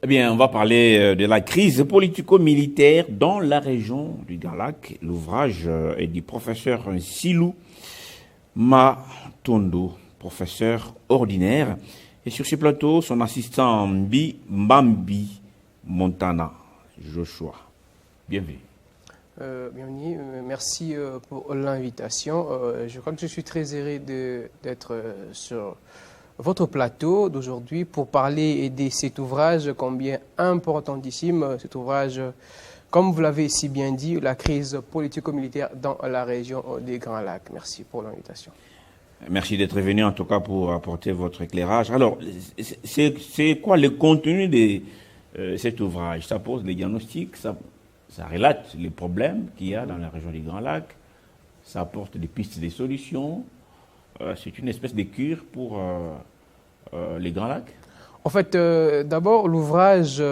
Eh bien, on va parler de la crise politico-militaire dans la région du Grand Lac. L'ouvrage est du professeur Silou Matondo, professeur ordinaire. Et sur ce plateau, son assistant Mbambi Montana, Joshua. Bienvenue. Bienvenue, merci pour l'invitation. Je crois que je suis très heureux d'être sur votre plateau d'aujourd'hui pour parler de cet ouvrage combien importantissime, cet ouvrage, comme vous l'avez si bien dit, la crise politico-militaire dans la région des Grands Lacs. Merci pour l'invitation. Merci d'être venu en tout cas pour apporter votre éclairage. Alors, c'est quoi le contenu de cet ouvrage? Ça pose les diagnostics, ça relate les problèmes qu'il y a dans la région des Grands Lacs, ça apporte des pistes, des solutions. C'est une espèce de cure pour les Grands Lacs. En fait, d'abord, l'ouvrage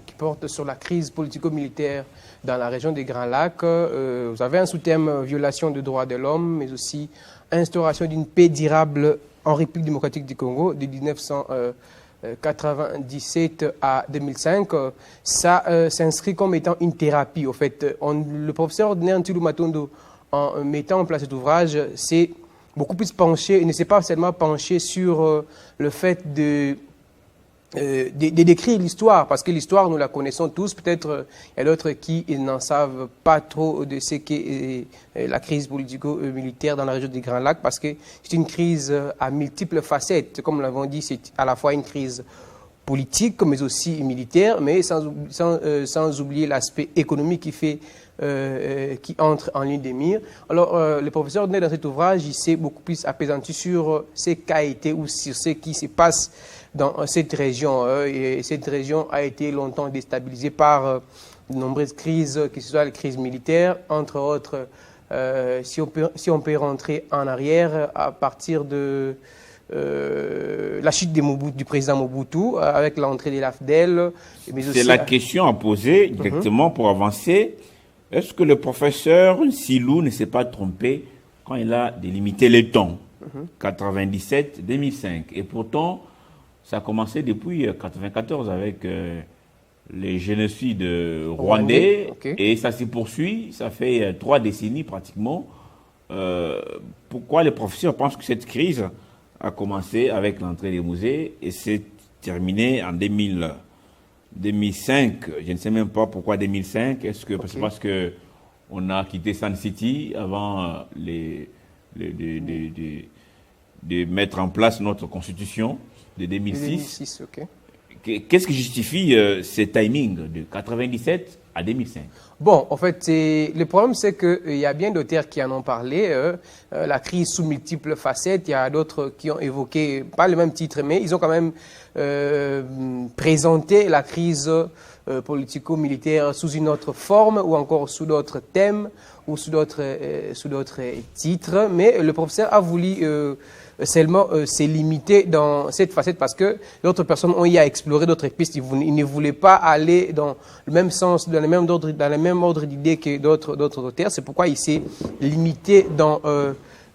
qui porte sur la crise politico-militaire dans la région des Grands Lacs, vous avez un sous-thème violation des droits de l'homme, mais aussi instauration d'une paix durable en République démocratique du Congo de 1997 à 2005. Ça s'inscrit comme étant une thérapie. En fait, le professeur ordinaire Silou Matondo, en mettant en place cet ouvrage, c'est beaucoup plus penché, il ne s'est pas seulement penché sur le fait de décrire l'histoire, parce que l'histoire, nous la connaissons tous, peut-être il y a d'autres qui n'en savent pas trop de ce qu'est la crise politico-militaire dans la région des Grands Lacs, parce que c'est une crise à multiples facettes. Comme nous l'avons dit, c'est à la fois une crise politique, mais aussi militaire, mais sans oublier l'aspect économique qui entre en ligne de mire. Alors, le professeur dans cet ouvrage, il s'est beaucoup plus appesanti sur ce qu'a été ou sur ce qui se passe dans cette région. Et cette région a été longtemps déstabilisée par de nombreuses crises, que ce soit les crises militaires, entre autres, si on peut rentrer en arrière à partir de la chute du président Mobutu avec l'entrée de l'AFDEL. C'est la question à poser directement pour avancer. Est-ce que le professeur Silou ne s'est pas trompé quand il a délimité les temps 97-2005? Et pourtant, ça a commencé depuis 1994 avec les génocides rwandais. Et ça se poursuit, ça fait 3 décennies pratiquement. Pourquoi les professeurs pensent que cette crise a commencé avec l'entrée des musées et s'est terminée en 2005, je ne sais même pas pourquoi 2005. Est-ce que c'est parce que on a quitté Sun City avant de mettre en place notre constitution de 2006? Qu'est-ce qui justifie ce timing de 97 à 2005? Bon, en fait, le problème, c'est qu'il y a bien d'auteurs qui en ont parlé. La crise sous multiples facettes. Il y a d'autres qui ont évoqué, pas le même titre, mais ils ont quand même présenté la crise politico-militaire sous une autre forme ou encore sous d'autres thèmes ou sous d'autres titres. Mais le professeur a voulu seulement s'est limité dans cette facette parce que d'autres personnes ont y à explorer d'autres pistes. Ils ne voulaient pas aller dans le même sens, dans le même ordre d'idées que d'autres auteurs. C'est pourquoi il s'est limité dans...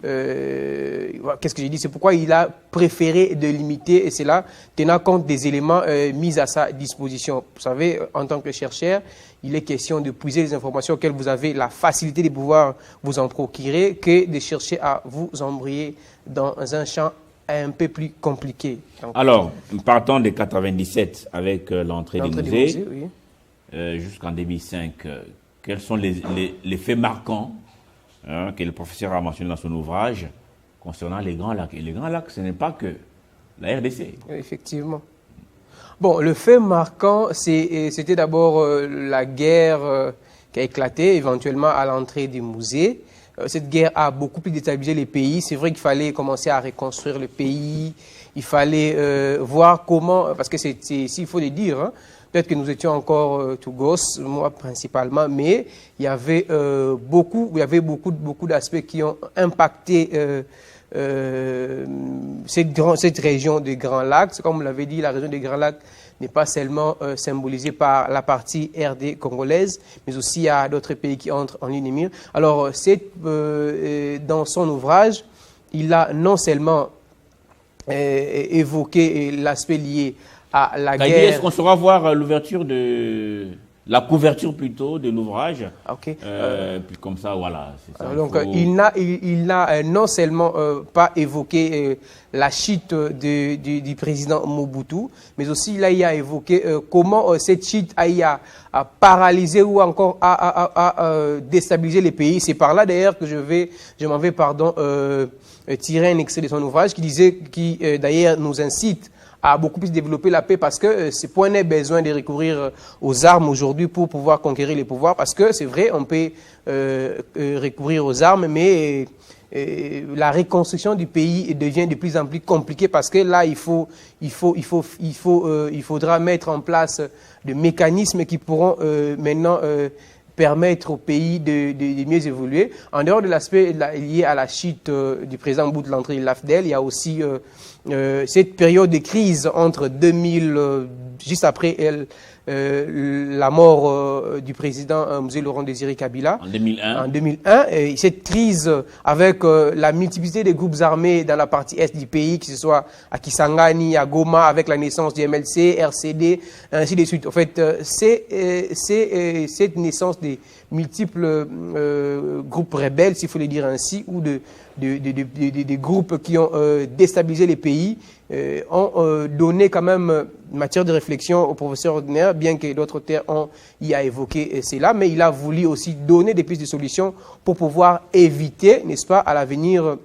qu'est-ce que j'ai dit? C'est pourquoi il a préféré de limiter, et c'est là, tenant compte des éléments mis à sa disposition. Vous savez, en tant que chercheur, il est question de puiser les informations auxquelles vous avez la facilité de pouvoir vous en procurer que de chercher à vous embrayer dans un champ un peu plus compliqué. Donc, alors, partons de 97 avec l'entrée des musées, oui. Jusqu'en 2005. Quels sont les faits marquants que le professeur a mentionné dans son ouvrage concernant les Grands Lacs? Et les Grands Lacs, ce n'est pas que la RDC. Effectivement. Bon, le fait marquant, c'était d'abord la guerre qui a éclaté éventuellement à l'entrée des musées. Cette guerre a beaucoup plus déstabilisé les pays. C'est vrai qu'il fallait commencer à reconstruire le pays. Il fallait voir comment, parce que s'il faut le dire, hein, peut-être que nous étions encore tout gosses, moi principalement, mais il y avait beaucoup d'aspects qui ont impacté cette région des Grands Lacs. Comme vous l'avez dit, la région des Grands Lacs n'est pas seulement symbolisée par la partie RD congolaise, mais aussi il y a d'autres pays qui entrent en ligne de mire. Alors, dans son ouvrage, il a non seulement évoqué l'aspect lié à la Kadi, guerre. est-ce qu'on saura voir l'ouverture de... La couverture plutôt de l'ouvrage. Ok. Puis comme ça, voilà. Ça, Donc, faut... il n'a non seulement pas évoqué la chute du président Mobutu, mais aussi il a évoqué comment cette chute a paralysé ou encore a déstabilisé les pays. C'est par là d'ailleurs que je m'en vais tirer un extrait de son ouvrage qui d'ailleurs nous incite à beaucoup plus développer la paix parce que ce point n'est besoin de recourir aux armes aujourd'hui pour pouvoir conquérir les pouvoirs parce que c'est vrai, on peut recourir aux armes, mais la reconstruction du pays devient de plus en plus compliquée parce que là, il faudra mettre en place des mécanismes qui pourront maintenant permettre au pays de mieux évoluer. En dehors de l'aspect lié à la chute du président Bout de l'entrée de l'AFDEL, il y a aussi cette période de crise entre 2000, juste après la mort du président M. Laurent Désiré Kabila. En 2001. En 2001. Et cette crise avec la multiplicité des groupes armés dans la partie est du pays, que ce soit à Kisangani, à Goma, avec la naissance du MLC, RCD, ainsi de suite. En fait, c'est cette naissance des multiples groupes rebelles, s'il faut le dire ainsi, ou des groupes qui ont déstabilisé les pays, ont donné quand même matière de réflexion au professeur ordinaire, bien que d'autres terres y a évoqué cela, mais il a voulu aussi donner des pistes de solutions pour pouvoir éviter, n'est-ce pas, à l'avenir,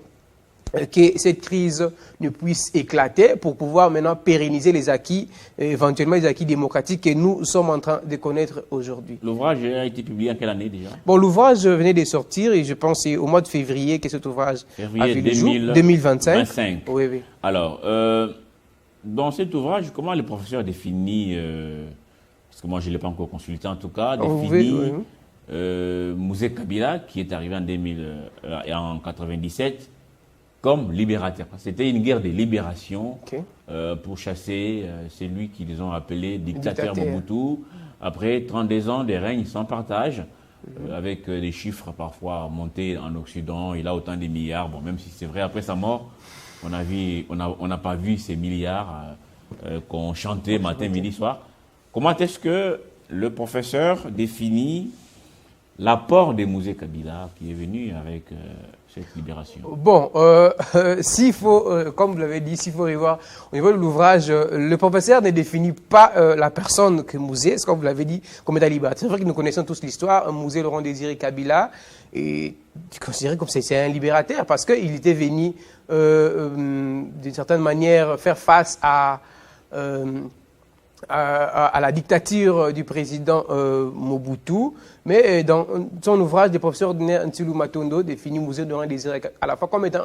que cette crise ne puisse éclater pour pouvoir maintenant pérenniser les acquis, éventuellement les acquis démocratiques que nous sommes en train de connaître aujourd'hui. L'ouvrage a été publié en quelle année déjà? Bon, l'ouvrage venait de sortir et je pense que c'est au mois de février que cet ouvrage a vu le jour, 2025. Oui, oui. Alors, dans cet ouvrage, comment le professeur définit, parce que moi je ne l'ai pas encore consulté en tout cas, définit Mouzé Kabila, qui est arrivé en 1997, comme libérateur. C'était une guerre de libération pour chasser celui qu'ils ont appelé dictateur Mobutu. Après 32 ans de règne sans partage, avec des chiffres parfois montés en Occident, il a autant de milliards. Bon, même si c'est vrai, après sa mort, on n'a pas vu ces milliards qu'on chantait matin, midi, soir. Comment est-ce que le professeur définit l'apport de Mouzé Kabila qui est venu avec cette libération? Bon, s'il faut, comme vous l'avez dit, s'il faut revoir au niveau de l'ouvrage, le professeur ne définit pas la personne que Mouzé, comme vous l'avez dit, comme étant libérateur. C'est vrai que nous connaissons tous l'histoire. Mouzé Laurent Désiré Kabila est considéré comme c'est un libérateur parce qu'il était venu, d'une certaine manière, faire face à la dictature du président Mobutu, mais dans son ouvrage, le professeur Ntulu Matondo définit Mouzé Laurent Désiré à la fois comme étant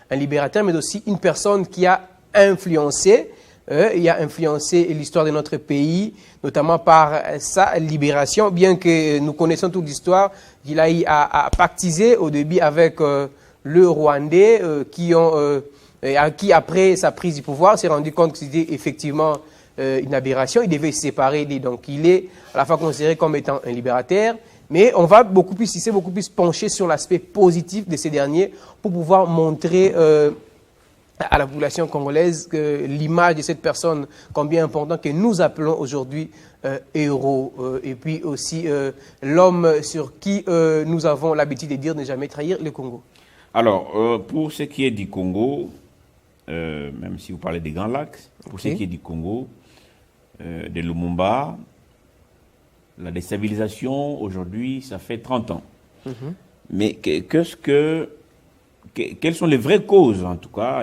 un libérateur, mais aussi une personne qui a influencé l'histoire de notre pays, notamment par sa libération, bien que nous connaissons toute l'histoire, il a pactisé au début avec le Rwandais, qui après sa prise du pouvoir s'est rendu compte que c'était effectivement une aberration, il devait se séparer, donc il est à la fois considéré comme étant un libérateur, mais on va beaucoup plus pencher sur l'aspect positif de ces derniers pour pouvoir montrer à la population congolaise l'image de cette personne combien importante que nous appelons aujourd'hui héros, et puis aussi l'homme sur qui nous avons l'habitude de dire ne jamais trahir le Congo. Alors, pour ce qui est du Congo, même si vous parlez des Grands Lacs, pour ce qui est du Congo, de Lumumba, la déstabilisation aujourd'hui, ça fait 30 ans. Mais quelles sont les vraies causes, en tout cas,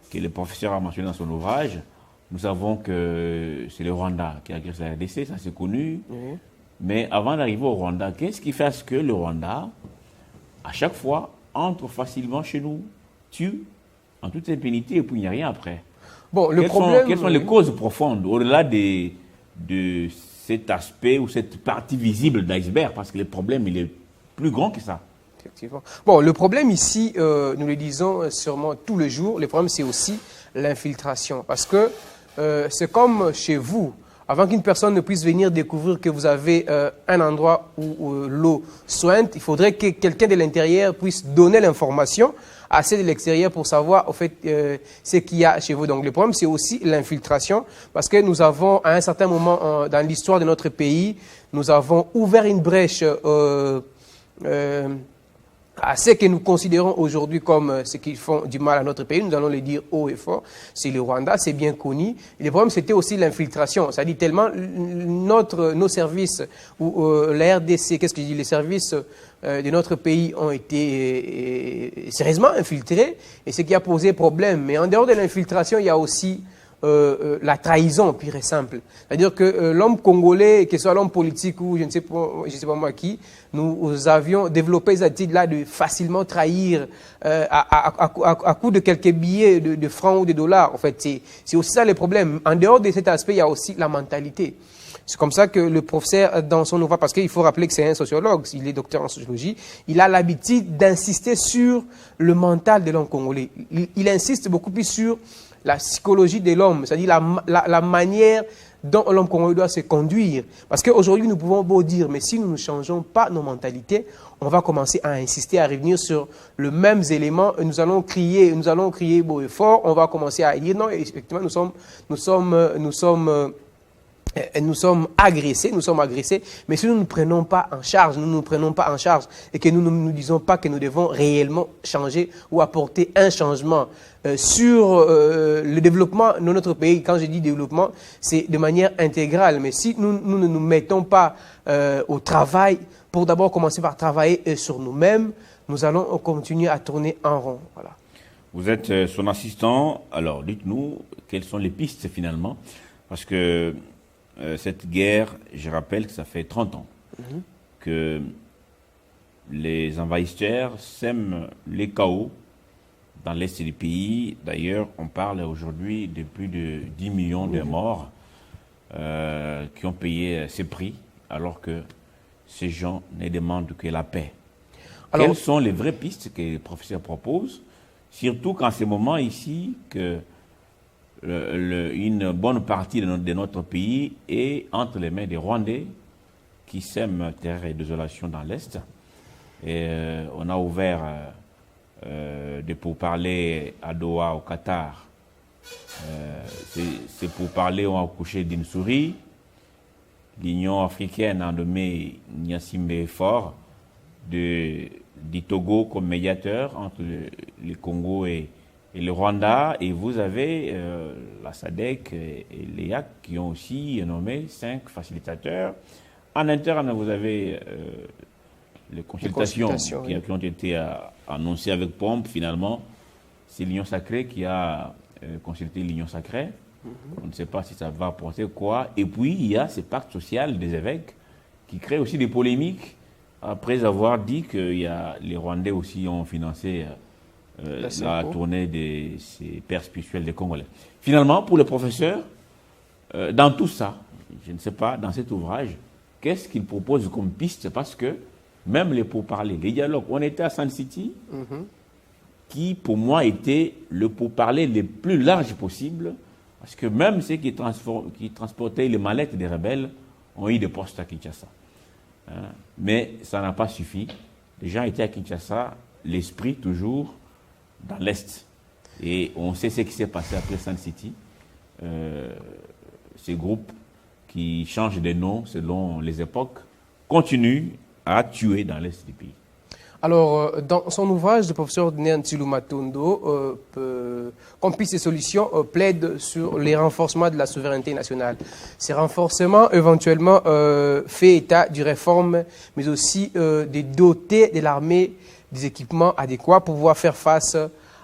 que le professeur a mentionné dans son ouvrage? Nous savons que c'est le Rwanda qui a agressé la RDC, ça c'est connu. Mais avant d'arriver au Rwanda, qu'est-ce qui fait à ce que le Rwanda, à chaque fois, entre facilement chez nous, tue en toute impunité et puis il n'y a rien après? Bon, quelles sont les causes profondes, au-delà de cet aspect ou cette partie visible de l'iceberg? Parce que le problème, il est plus grand que ça. Effectivement. Bon, le problème ici, nous le disons sûrement tous les jours, le problème c'est aussi l'infiltration. Parce que c'est comme chez vous, Avant qu'une personne ne puisse venir découvrir que vous avez un endroit où l'eau sointe, il faudrait que quelqu'un de l'intérieur puisse donner l'information à ceux de l'extérieur pour savoir au fait ce qu'il y a chez vous. Donc le problème, c'est aussi l'infiltration, parce que nous avons, à un certain moment dans l'histoire de notre pays, nous avons ouvert une brèche à ce que nous considérons aujourd'hui comme ce qui font du mal à notre pays. Nous allons le dire haut et fort. C'est le Rwanda, c'est bien connu. Et le problème, c'était aussi l'infiltration. Ça dit tellement nos services, ou la RDC, qu'est-ce que je dis, les services de notre pays ont été sérieusement infiltrés, et ce qui a posé problème. Mais en dehors de l'infiltration, il y a aussi la trahison pure et simple. C'est-à-dire que l'homme congolais, que ce soit l'homme politique ou je ne sais pas moi qui, nous avions développé cette attitude-là de facilement trahir à coup de quelques billets de francs ou de dollars. En fait, c'est aussi ça le problème. En dehors de cet aspect, il y a aussi la mentalité. C'est comme ça que le professeur, dans son ouvrage, parce qu'il faut rappeler que c'est un sociologue, il est docteur en sociologie, il a l'habitude d'insister sur le mental de l'homme congolais. Il insiste beaucoup plus sur la psychologie de l'homme, c'est-à-dire la manière dont l'homme congolais doit se conduire. Parce qu'aujourd'hui, nous pouvons beau dire, mais si nous ne changeons pas nos mentalités, on va commencer à insister, à revenir sur les mêmes éléments. Nous allons crier beau et fort. On va commencer à dire non, effectivement, nous sommes agressés, mais si nous ne prenons pas en charge, et que nous ne nous disons pas que nous devons réellement changer ou apporter un changement sur le développement de notre pays. Quand je dis développement, c'est de manière intégrale, mais si nous ne nous mettons pas au travail, pour d'abord commencer par travailler sur nous-mêmes, nous allons continuer à tourner en rond. Voilà. Vous êtes son assistant, alors dites-nous quelles sont les pistes finalement, parce que cette guerre, je rappelle que ça fait 30 ans que les envahisseurs sèment les chaos dans l'est du pays. D'ailleurs, on parle aujourd'hui de plus de 10 millions de morts qui ont payé ces prix, alors que ces gens ne demandent que la paix. Alors, quelles sont les vraies pistes que les professeurs proposent, surtout qu'en ce moment ici, que une bonne partie de notre pays est entre les mains des Rwandais qui sèment terreur et désolation dans l'Est. Et on a ouvert des pourparlers à Doha, au Qatar. Ces pourparlers ont accouché d'une souris. L'Union africaine a nommé Gnassingbé Faure du Togo comme médiateur entre le Congo et le Rwanda, et vous avez la SADC et l'EAC qui ont aussi nommé 5 facilitateurs. En interne, vous avez les consultations qui ont été annoncées avec pompe. Finalement, c'est l'Union Sacrée qui a consulté l'Union Sacrée. On ne sait pas si ça va apporter quoi. Et puis, il y a ces pactes sociaux des évêques qui créent aussi des polémiques après avoir dit que les Rwandais aussi ont financé la tournée de ces pères spirituels des Congolais. Finalement, pour le professeur, dans tout ça, je ne sais pas, dans cet ouvrage, qu'est-ce qu'il propose comme piste? Parce que même les pourparlers, les dialogues, on était à Sun City, qui pour moi était le pourparler le plus large possible, parce que même ceux qui transportaient les mallettes des rebelles ont eu des postes à Kinshasa. Mais ça n'a pas suffi. Les gens étaient à Kinshasa, l'esprit toujours dans l'Est. Et on sait ce qui s'est passé après Sun City. Ces groupes qui changent de nom selon les époques continuent à tuer dans l'Est du pays. Alors, dans son ouvrage, le professeur Ntilu Matondo, comme piste de solution, plaide sur les renforcements de la souveraineté nationale. Ces renforcements, éventuellement, fait état du réforme, mais aussi de doter de l'armée des équipements adéquats pour pouvoir faire face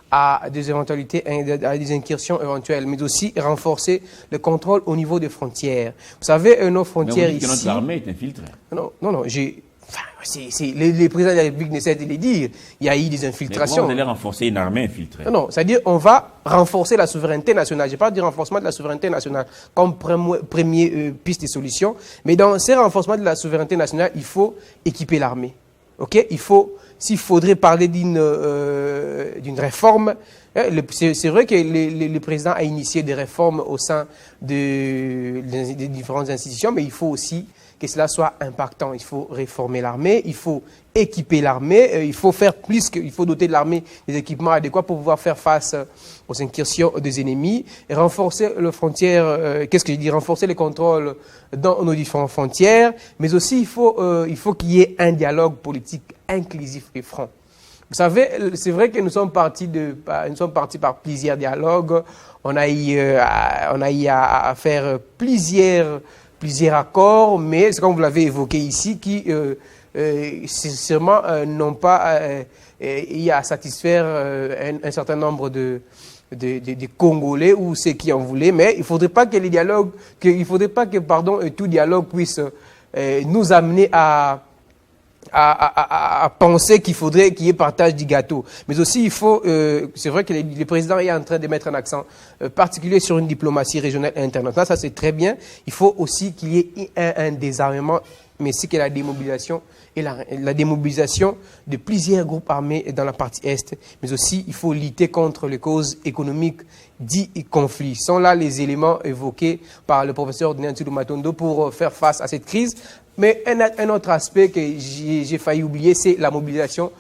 à des éventualités, à des incursions éventuelles, mais aussi renforcer le contrôle au niveau des frontières. Vous savez, nos frontières ici... Mais vous dites que notre armée est infiltrée. Non, le président de la République n'essaie de le dire. Il y a eu des infiltrations. Mais vous allez renforcer une armée infiltrée. Non, c'est-à-dire on va renforcer la souveraineté nationale. Je parle du renforcement de la souveraineté nationale comme premier piste de solution. Mais dans ces renforcements de la souveraineté nationale, il faut équiper l'armée. Ok, s'il faudrait parler d'une réforme, c'est vrai que le président a initié des réformes au sein des différentes institutions, mais il faut aussi que cela soit impactant. Il faut réformer l'armée, il faut équiper l'armée, il faut faire plus il faut doter de l'armée des équipements adéquats pour pouvoir faire face aux incursions des ennemis, et renforcer les frontières, renforcer les contrôles dans nos différentes frontières, mais aussi il faut qu'il y ait un dialogue politique inclusif et franc. Vous savez, c'est vrai que nous sommes partis par plusieurs dialogues, on a eu à faire plusieurs accords, mais c'est comme vous l'avez évoqué ici, qui sincèrement n'ont pas eu à satisfaire un certain nombre de Congolais ou ceux qui en voulaient, mais il ne faudrait pas que les dialogues, tout dialogue puisse nous amener à penser qu'il faudrait qu'il y ait partage du gâteau. Mais aussi, c'est vrai que le président est en train de mettre un accent particulier sur une diplomatie régionale et internationale. Ça, c'est très bien. Il faut aussi qu'il y ait un désarmement, mais c'est que la démobilisation et la démobilisation de plusieurs groupes armés dans la partie Est. Mais aussi, il faut lutter contre les causes économiques dits conflits. Ce sont là les éléments évoqués par le professeur Nantilo Matondo pour faire face à cette crise. Mais un autre aspect que j'ai failli oublier, c'est la mobilisation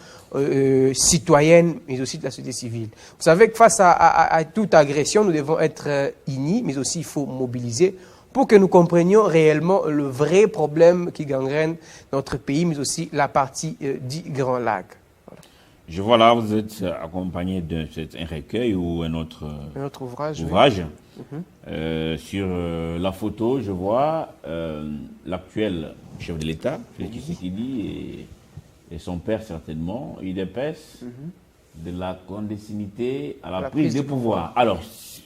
citoyenne, mais aussi de la société civile. Vous savez que face à toute agression, nous devons être unis, mais aussi il faut mobiliser pour que nous comprenions réellement le vrai problème qui gangrène notre pays, mais aussi la partie du Grand Lac. Voilà. Je vois là, vous êtes accompagné d'un recueil ou un autre ouvrage. Oui. Sur la photo, je vois l'actuel chef de l'État, Félix Tshisekedi, et son père certainement, UDPS, de la clandestinité à la prise de pouvoir. Alors,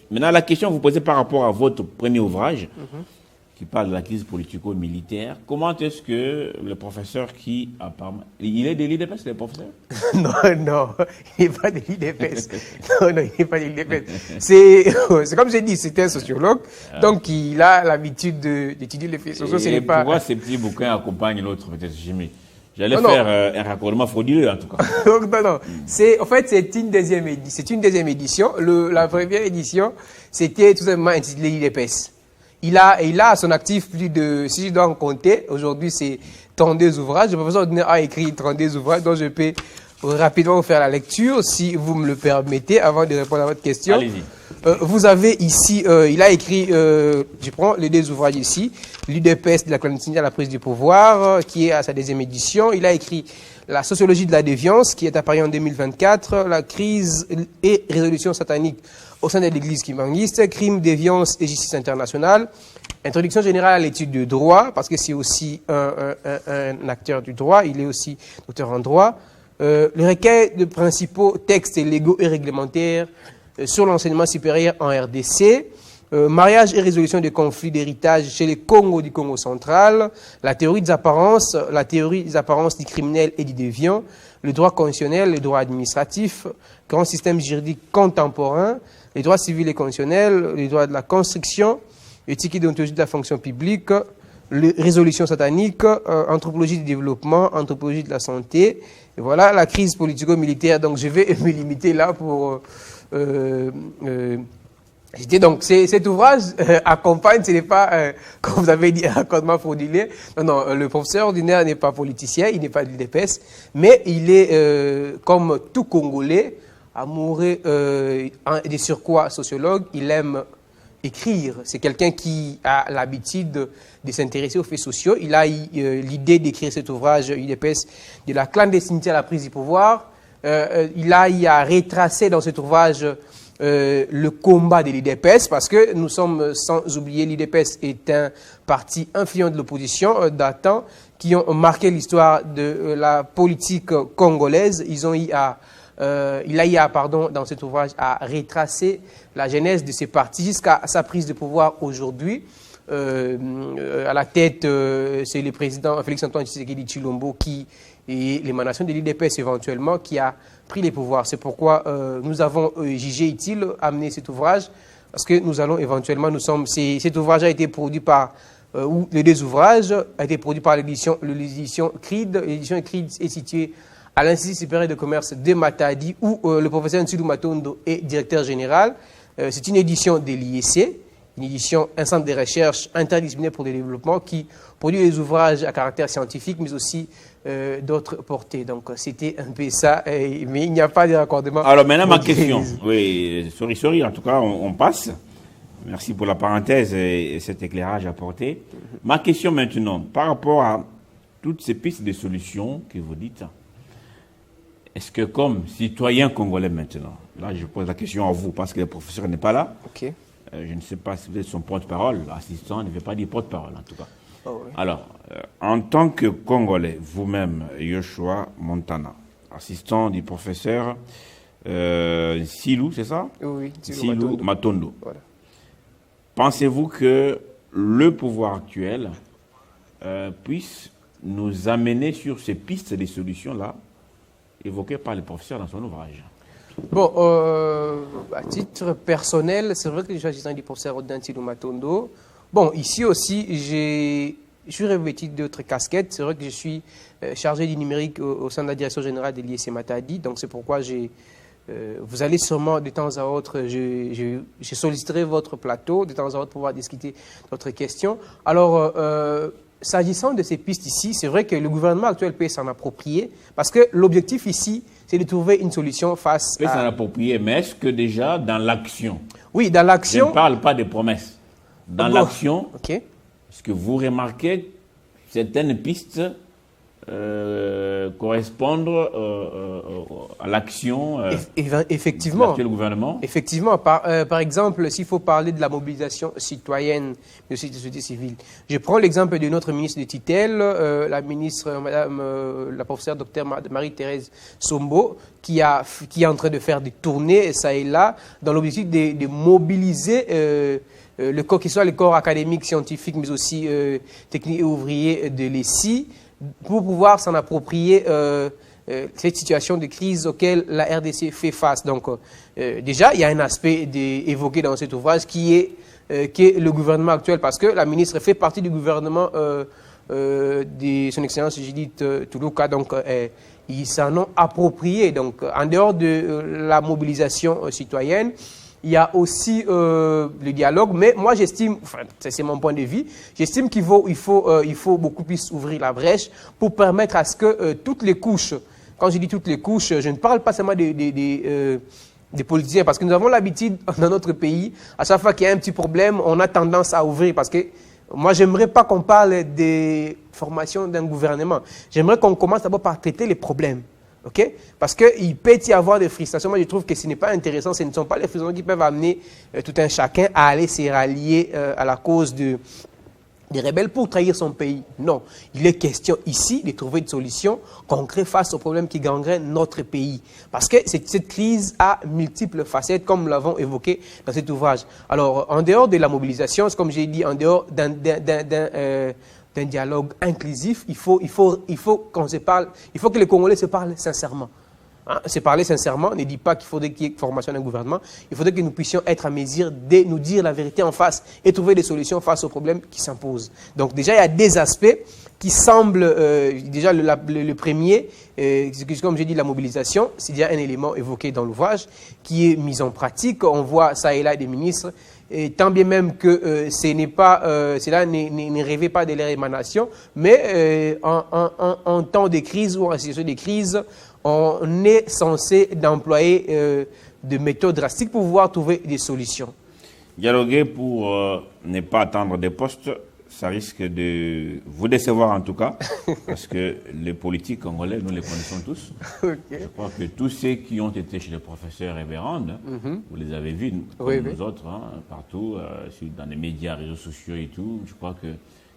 maintenant, la question que vous posez par rapport à votre premier ouvrage, qui parle de la crise politico-militaire, comment est-ce que le professeur qui, apparemment... Il est de l'IDPS, le professeur? Non, il n'est pas de l'IDPS. Non, il n'est pas de l'IDPS. C'est comme j'ai dit, c'est un sociologue, donc il a l'habitude d'étudier les faits sociaux. Et pourquoi ces petits bouquins accompagnent l'autre, peut-être, J'allais faire un raccordement frauduleux, en tout cas. Non. En fait, c'est une deuxième édition. La première édition, c'était tout simplement intitulé l'IDPS. Il a à son actif plus de, si je dois en compter, aujourd'hui c'est 32 ouvrages. Le professeur a écrit 32 ouvrages, donc je peux rapidement vous faire la lecture, si vous me le permettez, avant de répondre à votre question. Allez-y. Vous avez ici, il a écrit, je prends les deux ouvrages ici, l'UDPS de la clandestinité à la prise du pouvoir, qui est à sa deuxième édition. Il a écrit La sociologie de la déviance, qui est apparu en 2024, La crise et résolution satanique au sein de l'Église kimbanguiste, Crime, déviance et justice internationale, Introduction générale à l'étude du droit, parce que c'est aussi un acteur du droit, il est aussi docteur en droit, le recueil de principaux textes légaux et réglementaires sur l'enseignement supérieur en RDC, mariage et résolution des conflits d'héritage chez les Congo du Congo central, la théorie des apparences du criminel et du déviant, le droit constitutionnel, le droit administratif, grand système juridique contemporain, les droits civils et constitutionnels, les droits de la construction, éthique et déontologie de la fonction publique, résolution satanique, anthropologie du développement, anthropologie de la santé. Et voilà la crise politico-militaire. Donc je vais me limiter là pour... donc cet ouvrage accompagne, ce n'est pas, comme vous avez dit, un raccordement frauduleux. Non, le professeur ordinaire n'est pas politicien, il n'est pas de l'IDPS, mais il est, comme tout Congolais, amoureux des surcroît sociologue, il aime écrire. C'est quelqu'un qui a l'habitude de s'intéresser aux faits sociaux. Il a l'idée d'écrire cet ouvrage UDPS de la clandestinité à la prise du pouvoir. Il a à retracer dans cet ouvrage le combat de l'IDPS, parce que nous sommes, sans oublier, l'IDPS est un parti influent de l'opposition datant, qui ont marqué l'histoire de la politique congolaise. Il a dans cet ouvrage, à retracer la genèse de ces partis jusqu'à sa prise de pouvoir aujourd'hui. À la tête, c'est le président Félix-Antoine Tshisekedi Tshilombo qui est l'émanation de l'IDPS éventuellement, qui a pris les pouvoirs. C'est pourquoi nous avons jugé utile amener cet ouvrage, parce que nous allons éventuellement, cet ouvrage a été produit par où les deux ouvrages ont été produits par l'édition CRID. L'édition CRID est située à l'Institut supérieur de commerce de Matadi, où le professeur Ntsilou Matondo est directeur général. C'est une édition de l'IEC, une édition, un centre de recherche interdisciplinaire pour le développement qui produit des ouvrages à caractère scientifique, mais aussi d'autres portées. Donc, c'était un peu ça, mais il n'y a pas de raccordement. Alors, maintenant, ma question. Oui, sorry, en tout cas, on passe. Merci pour la parenthèse et cet éclairage apporté. Ma question maintenant, par rapport à toutes ces pistes de solutions que vous dites, est-ce que comme citoyen congolais maintenant, là je pose la question à vous parce que le professeur n'est pas là, Ok. Je ne sais pas si vous êtes son porte-parole, l'assistant ne veut pas dire porte-parole en tout cas. Oh, oui. Alors, en tant que Congolais, vous-même, Yoshua Montana, assistant du professeur Silou, c'est ça? Oui, Silou Matondo. Voilà. Pensez-vous que le pouvoir actuel puisse nous amener sur ces pistes de solutions-là évoquées par le professeur dans son ouvrage? Bon, à titre personnel, c'est vrai que je suis assistant du professeur Odin Ntsilou Matondo. Bon, ici aussi, je suis revêtu d'autres casquettes. C'est vrai que je suis chargé du numérique au sein de la direction générale de l'IEC Matadi. Donc, c'est pourquoi vous allez sûrement, de temps à autre, je solliciterai votre plateau, de temps à autre, pour pouvoir discuter d'autres questions. Alors, s'agissant de ces pistes ici, c'est vrai que le gouvernement actuel peut s'en approprier, parce que l'objectif ici, c'est de trouver une solution face à... peut s'en approprier, mais est-ce que déjà dans l'action? Oui, dans l'action... Je ne parle pas des promesses. Dans l'action, okay. Est-ce que vous remarquez certaines pistes correspondre à l'action effectivement, de l'actuel gouvernement? Effectivement. Par exemple, s'il faut parler de la mobilisation citoyenne, mais aussi de la société civile, je prends l'exemple de notre ministre de tutelle, la ministre, la professeure Dr Marie-Thérèse Sombo, qui est en train de faire des tournées, ça et là, dans l'objectif de mobiliser le corps, qu'il soit le corps académique, scientifique, mais aussi technique et ouvrier de l'ESI, pour pouvoir s'en approprier cette situation de crise auquel la RDC fait face. Donc, déjà, il y a un aspect évoqué dans cet ouvrage qui est le gouvernement actuel, parce que la ministre fait partie du gouvernement de son Excellence Judith Toulouka, donc ils s'en ont approprié. Donc, en dehors de la mobilisation citoyenne, il y a aussi le dialogue, mais moi j'estime, enfin c'est mon point de vue, j'estime qu'il faut beaucoup plus ouvrir la brèche pour permettre à ce que toutes les couches, quand je dis toutes les couches, je ne parle pas seulement des politiciens, parce que nous avons l'habitude dans notre pays, à chaque fois qu'il y a un petit problème, on a tendance à ouvrir, parce que moi j'aimerais pas qu'on parle des formations d'un gouvernement, j'aimerais qu'on commence d'abord par traiter les problèmes. Okay? Parce qu'il peut y avoir des frustrations. Moi, je trouve que ce n'est pas intéressant. Ce ne sont pas les frustrations qui peuvent amener tout un chacun à aller se rallier à la cause des rebelles pour trahir son pays. Non. Il est question ici de trouver une solution concrète face aux problèmes qui gangrènent notre pays. Parce que cette crise a multiples facettes, comme nous l'avons évoqué dans cet ouvrage. Alors, en dehors de la mobilisation, comme j'ai dit, en dehors d'un dialogue inclusif, il faut qu'on se parle, il faut que les Congolais se parlent sincèrement. Hein, se parler sincèrement ne dit pas qu'il faudrait qu'il y ait formation d'un gouvernement, il faudrait que nous puissions être à mesure de nous dire la vérité en face et trouver des solutions face aux problèmes qui s'imposent. Donc déjà, il y a des aspects qui semblent, déjà le premier, comme j'ai dit, la mobilisation, c'est déjà un élément évoqué dans l'ouvrage, qui est mis en pratique. On voit ça et là des ministres, et tant bien même que cela ne rêvait pas de leur émanation, mais en temps de crise ou en situation de crise, on est censé d'employer des méthodes drastiques pour pouvoir trouver des solutions. Dialoguer pour ne pas attendre des postes, ça risque de vous décevoir en tout cas, parce que les politiques congolais, nous les connaissons tous. Okay. Je crois que tous ceux qui ont été chez le professeur Révérende, vous les avez vus, comme nous autres, hein, partout, dans les médias, réseaux sociaux et tout. Je crois que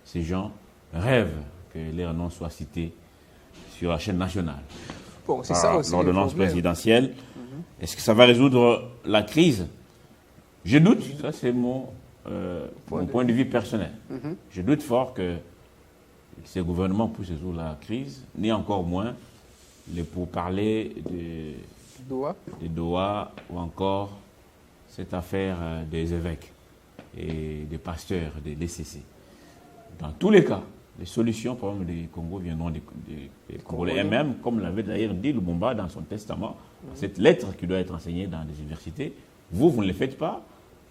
ces gens rêvent que leur nom soit cité sur la chaîne nationale. Bon, c'est ça aussi. L'ordonnance présidentielle. Est-ce que ça va résoudre la crise? Je doute, ça c'est mon point de vue personnel. Je doute fort que ces gouvernements puissent résoudre la crise, ni encore moins pour parler de Doha ou encore cette affaire des évêques et des pasteurs des DCC. Dans tous les cas, les solutions pour le problème des Congo viendront des Congolais. Et même, comme l'avait d'ailleurs dit Lumumba dans son testament, cette lettre qui doit être enseignée dans les universités, vous ne le faites pas.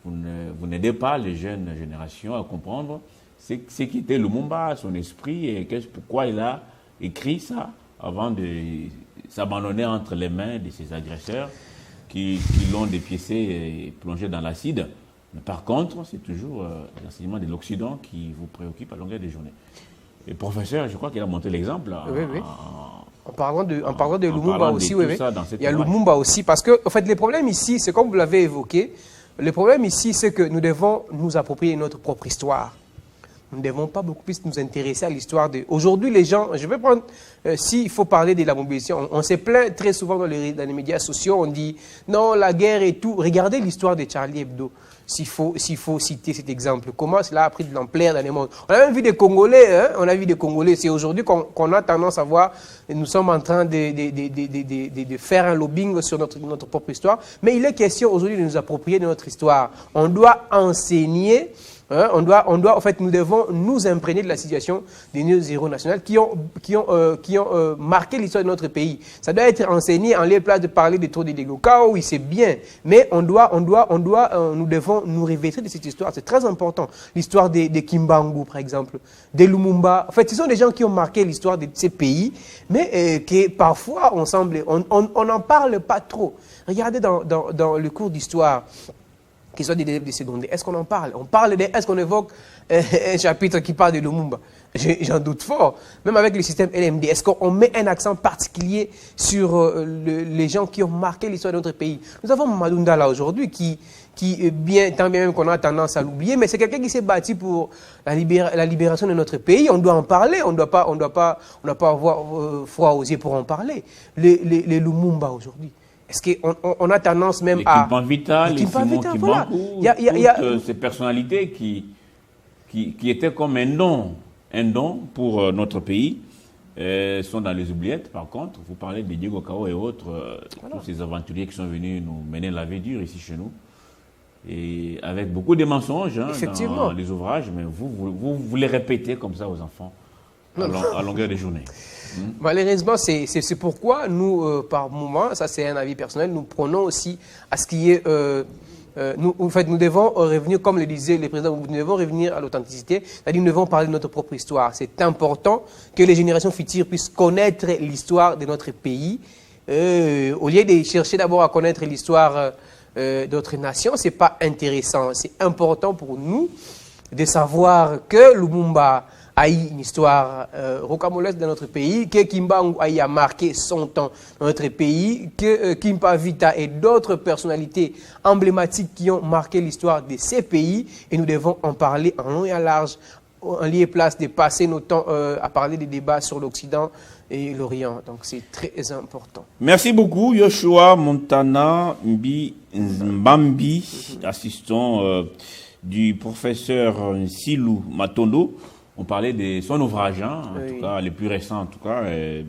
Vous n'aidez pas les jeunes générations à comprendre ce qu'était Lumumba, son esprit, et pourquoi il a écrit ça avant de s'abandonner entre les mains de ses agresseurs qui l'ont dépiécé et plongé dans l'acide. Mais par contre, c'est toujours l'enseignement de l'Occident qui vous préoccupe à longueur des journées. Et professeur, je crois qu'il a montré l'exemple. Oui. En parlant de Lumumba aussi, oui. Il y a ouvrage. Lumumba aussi, parce que, en fait, les problèmes ici, c'est comme vous l'avez évoqué, le problème ici, c'est que nous devons nous approprier notre propre histoire. Nous ne devons pas beaucoup plus nous intéresser à l'histoire de... Aujourd'hui, les gens, je vais prendre, s'il faut parler de la mobilisation, on s'est plaint très souvent dans les médias sociaux, on dit, non, la guerre et tout. Regardez l'histoire de Charlie Hebdo, s'il faut citer cet exemple. Comment cela a pris de l'ampleur dans le monde. On a même vu des Congolais, c'est aujourd'hui qu'on a tendance à voir, nous sommes en train de faire un lobbying sur notre propre histoire, mais il est question aujourd'hui de nous approprier de notre histoire. On doit enseigner... en fait, nous devons nous imprégner de la situation des nos héros nationaux qui ont marqué l'histoire de notre pays. Ça doit être enseigné en lieu place de parler de trop de Dégokao, oui, c'est bien, mais nous devons nous revêtir de cette histoire. C'est très important. L'histoire de Kimbangu, par exemple, de Lumumba. En fait, ce sont des gens qui ont marqué l'histoire de ces pays, mais que parfois, on n'en parle pas trop. Regardez dans le cours d'histoire, qui soit des élèves de secondaire. Est-ce qu'on en parle? Est-ce qu'on évoque un chapitre qui parle de Lumumba? J'en doute fort. Même avec le système LMD, est-ce qu'on met un accent particulier sur les gens qui ont marqué l'histoire de notre pays? Nous avons Mamadou Ndala aujourd'hui qui tant bien même qu'on a tendance à l'oublier, mais c'est quelqu'un qui s'est battu pour la libération de notre pays. On doit en parler. On ne doit pas avoir froid aux yeux pour en parler. Les Lumumba aujourd'hui. Est-ce qu'on a tendance même à... Kimpan Vital, les Simon Kimbangu, toutes ces personnalités qui étaient comme un don pour notre pays, sont dans les oubliettes. Par contre, vous parlez de Diego Kao et autres, tous ces aventuriers qui sont venus nous mener la vie dure ici chez nous, et avec beaucoup de mensonges dans les ouvrages, mais vous les répétez comme ça aux enfants à longueur de journée. Malheureusement, c'est pourquoi nous, par moment, ça c'est un avis personnel, nous prenons aussi à ce qui est... nous devons revenir, comme le disait le président, nous devons revenir à l'authenticité, c'est-à-dire nous devons parler de notre propre histoire. C'est important que les générations futures puissent connaître l'histoire de notre pays. Au lieu de chercher d'abord à connaître l'histoire d'autres nations, ce n'est pas intéressant. C'est important pour nous de savoir que Lumumba a eu une histoire rocambolesque dans notre pays, que Kimbangu a marqué son temps dans notre pays, que Kimpa Vita et d'autres personnalités emblématiques qui ont marqué l'histoire de ces pays, et nous devons en parler en long et en large, en lieu et place de passer nos temps à parler des débats sur l'Occident et l'Orient. Donc c'est très important. Merci beaucoup Yoshua Montana Mbambi, assistant du professeur Nsilou Matondo. On parlait de son ouvrage, en tout cas, le plus récent, en tout cas,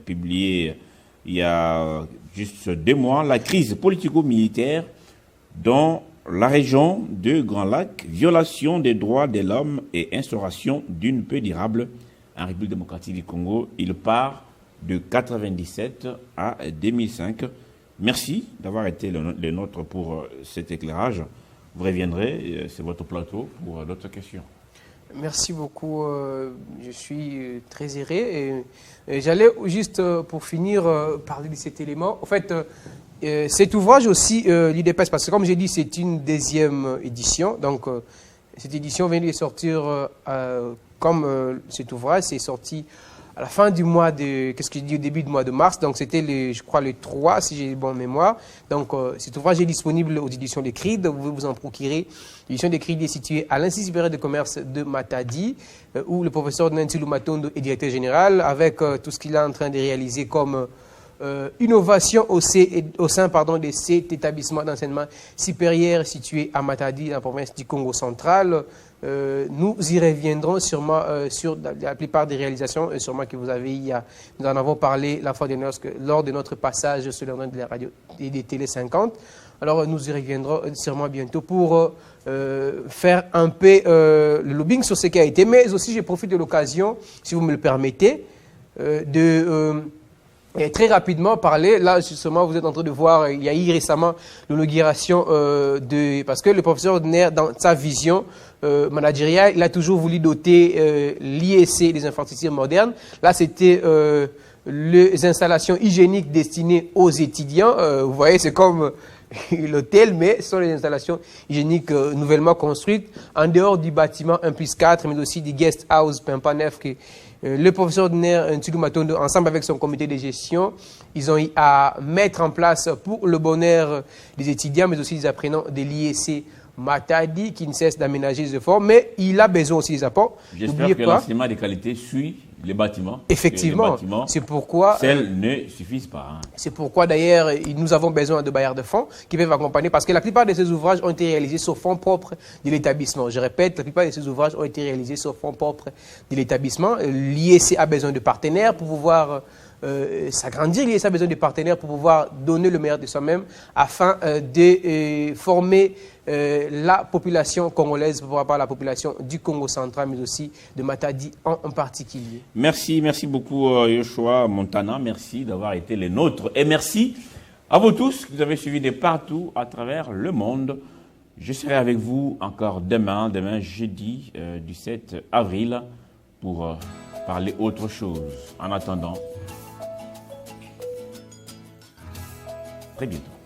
publié il y a juste 2 mois, La crise politico-militaire dans la région de Grand Lac, violation des droits de l'homme et instauration d'une paix durable en République démocratique du Congo. Il part de 1997 à 2005. Merci d'avoir été le nôtre pour cet éclairage. Vous reviendrez, c'est votre plateau pour d'autres questions. Merci beaucoup, je suis très heureux. Et j'allais juste, pour finir, parler de cet élément. En fait, cet ouvrage aussi, l'IDPS, parce que comme j'ai dit, c'est une 2e édition. Donc, cette édition vient de sortir, comme cet ouvrage, c'est sorti à la fin du mois de, qu'est-ce que je dis, au début du mois de mars. Donc, c'était, je crois, le 3, si j'ai bonne mémoire. Donc, cet ouvrage est disponible aux éditions des CRID. Vous pouvez vous en procurer. L'édition des CRID est située à l'Institut supérieur de commerce de Matadi, où le professeur Nsilou Matondo est directeur général, avec tout ce qu'il est en train de réaliser comme innovation au sein de cet établissement d'enseignement supérieur situé à Matadi, dans la province du Congo central. Nous y reviendrons sûrement sur la plupart des réalisations, sûrement que vous avez nous en avons parlé la fois dernière lors de notre passage sur l'antenne de la radio et des Télé 50. Alors nous y reviendrons sûrement bientôt pour faire un peu le lobbying sur ce qui a été. Mais aussi, je profite de l'occasion, si vous me le permettez, et très rapidement parler, là justement vous êtes en train de voir, il y a eu récemment l'inauguration parce que le professeur Ordinaire, dans sa vision managériale, il a toujours voulu doter l'IEC des infrastructures modernes. Là c'était les installations hygiéniques destinées aux étudiants. Vous voyez, c'est comme l'hôtel, mais ce sont les installations hygiéniques nouvellement construites en dehors du bâtiment 1+4, mais aussi du guest house Pimpanef que le professeur ordinaire Ntulu Matondo, ensemble avec son comité de gestion, ils ont eu à mettre en place pour le bonheur des étudiants, mais aussi des apprenants de l'IEC Matadi, qui ne cesse d'aménager les efforts, mais il a besoin aussi des apports. J'espère que l'enseignement de qualité suit les bâtiments. Effectivement, c'est pourquoi celles ne suffisent pas. Hein. C'est pourquoi d'ailleurs nous avons besoin de bailleurs de fonds qui peuvent accompagner, parce que la plupart de ces ouvrages ont été réalisés sur fonds propres de l'établissement. Je répète, la plupart de ces ouvrages ont été réalisés sur fonds propres de l'établissement. L'IEC a besoin de partenaires pour pouvoir s'agrandir. L'IEC a besoin de partenaires pour pouvoir donner le meilleur de soi-même afin de former la population congolaise, pour rapport à la population du Congo central, mais aussi de Matadi en particulier. Merci beaucoup Yoshua Montana, merci d'avoir été les nôtres. Et merci à vous tous que vous avez suivi de partout à travers le monde. Je serai avec vous encore demain jeudi du 7 avril, pour parler autre chose. En attendant, très bientôt.